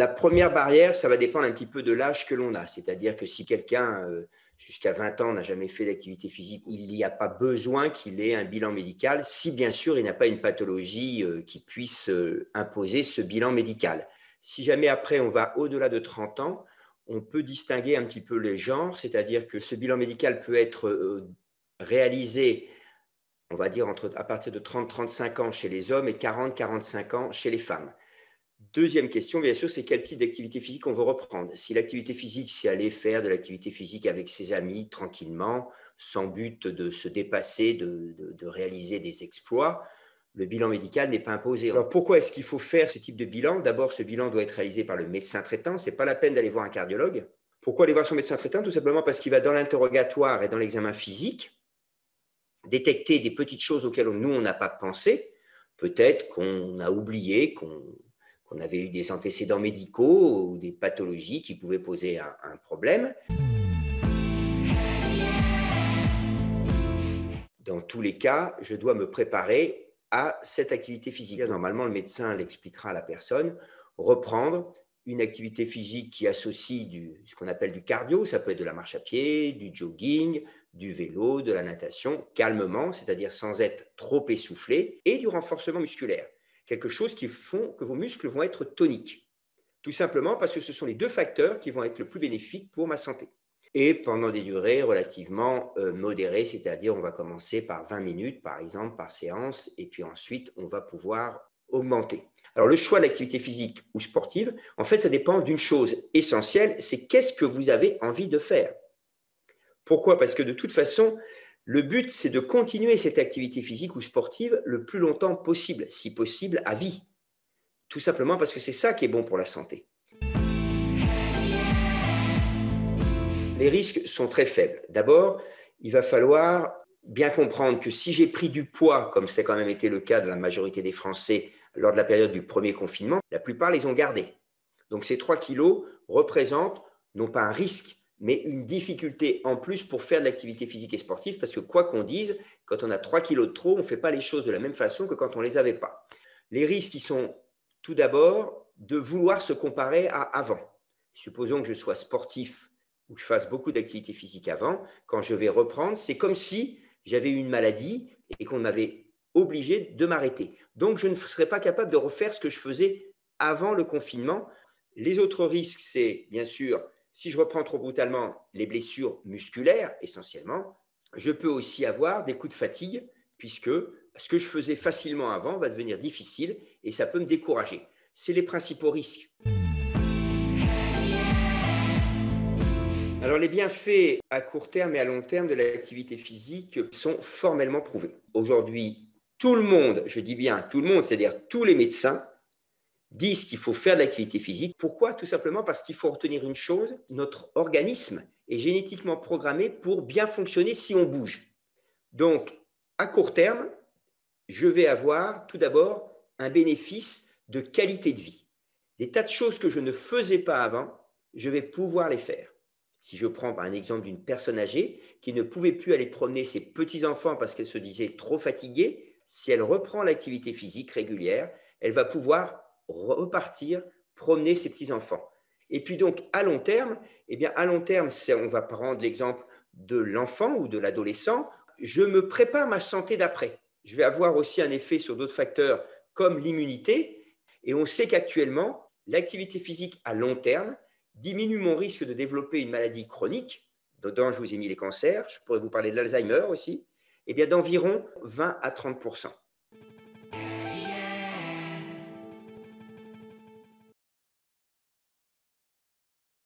La première barrière, ça va dépendre un petit peu de l'âge que l'on a. C'est-à-dire que si quelqu'un, jusqu'à 20 ans, n'a jamais fait d'activité physique, il n'y a pas besoin qu'il ait un bilan médical, si bien sûr il n'a pas une pathologie qui puisse imposer ce bilan médical. Si jamais après on va au-delà de 30 ans, on peut distinguer un petit peu les genres, c'est-à-dire que ce bilan médical peut être réalisé, on va dire, à partir de 30-35 ans chez les hommes et 40-45 ans chez les femmes. Deuxième question, bien sûr, c'est quel type d'activité physique on veut reprendre. Si l'activité physique, c'est aller faire de l'activité physique avec ses amis, tranquillement, sans but de se dépasser, de réaliser des exploits, le bilan médical n'est pas imposé. Alors, pourquoi est-ce qu'il faut faire ce type de bilan? D'abord, ce bilan doit être réalisé par le médecin traitant. Ce n'est pas la peine d'aller voir un cardiologue. Pourquoi aller voir son médecin traitant? Tout simplement parce qu'il va, dans l'interrogatoire et dans l'examen physique, détecter des petites choses auxquelles nous, on n'a pas pensé. Peut-être qu'on a oublié, qu'on avait eu des antécédents médicaux ou des pathologies qui pouvaient poser un problème. Dans tous les cas, je dois me préparer à cette activité physique. Normalement, le médecin l'expliquera à la personne. Reprendre une activité physique qui associe ce qu'on appelle du cardio, ça peut être de la marche à pied, du jogging, du vélo, de la natation, calmement, c'est-à-dire sans être trop essoufflé, et du renforcement musculaire. Quelque chose qui font que vos muscles vont être toniques. Tout simplement parce que ce sont les deux facteurs qui vont être le plus bénéfiques pour ma santé. Et pendant des durées relativement modérées, c'est-à-dire on va commencer par 20 minutes, par exemple, par séance, et puis ensuite, on va pouvoir augmenter. Alors, le choix d'activité physique ou sportive, en fait, ça dépend d'une chose essentielle, c'est qu'est-ce que vous avez envie de faire. Pourquoi? Parce que de toute façon, le but, c'est de continuer cette activité physique ou sportive le plus longtemps possible, si possible à vie. Tout simplement parce que c'est ça qui est bon pour la santé. Les risques sont très faibles. D'abord, il va falloir bien comprendre que si j'ai pris du poids, comme c'est quand même été le cas de la majorité des Français lors de la période du premier confinement, la plupart les ont gardés. Donc ces 3 kilos représentent non pas un risque, mais une difficulté en plus pour faire de l'activité physique et sportive, parce que quoi qu'on dise, quand on a 3 kilos de trop, on ne fait pas les choses de la même façon que quand on ne les avait pas. Les risques, ils sont tout d'abord de vouloir se comparer à avant. Supposons que je sois sportif ou que je fasse beaucoup d'activité physique avant, quand je vais reprendre, c'est comme si j'avais eu une maladie et qu'on m'avait obligé de m'arrêter. Donc, je ne serais pas capable de refaire ce que je faisais avant le confinement. Les autres risques, c'est bien sûr, si je reprends trop brutalement, les blessures musculaires essentiellement. Je peux aussi avoir des coups de fatigue, puisque ce que je faisais facilement avant va devenir difficile et ça peut me décourager. C'est les principaux risques. Alors, les bienfaits à court terme et à long terme de l'activité physique sont formellement prouvés. Aujourd'hui, tout le monde, je dis bien tout le monde, c'est-à-dire tous les médecins, disent qu'il faut faire de l'activité physique. Pourquoi? Tout simplement parce qu'il faut retenir une chose, notre organisme est génétiquement programmé pour bien fonctionner si on bouge. Donc, à court terme, je vais avoir tout d'abord un bénéfice de qualité de vie. Des tas de choses que je ne faisais pas avant, je vais pouvoir les faire. Si je prends par un exemple d'une personne âgée qui ne pouvait plus aller promener ses petits-enfants parce qu'elle se disait trop fatiguée, si elle reprend l'activité physique régulière, elle va pouvoir repartir promener ses petits-enfants. Et puis donc, à long terme, on va prendre l'exemple de l'enfant ou de l'adolescent, je me prépare ma santé d'après. Je vais avoir aussi un effet sur d'autres facteurs comme l'immunité. Et on sait qu'actuellement, l'activité physique à long terme diminue mon risque de développer une maladie chronique. Dedans, je vous ai mis les cancers. Je pourrais vous parler de l'Alzheimer aussi. Eh bien, d'environ 20 à 30 %.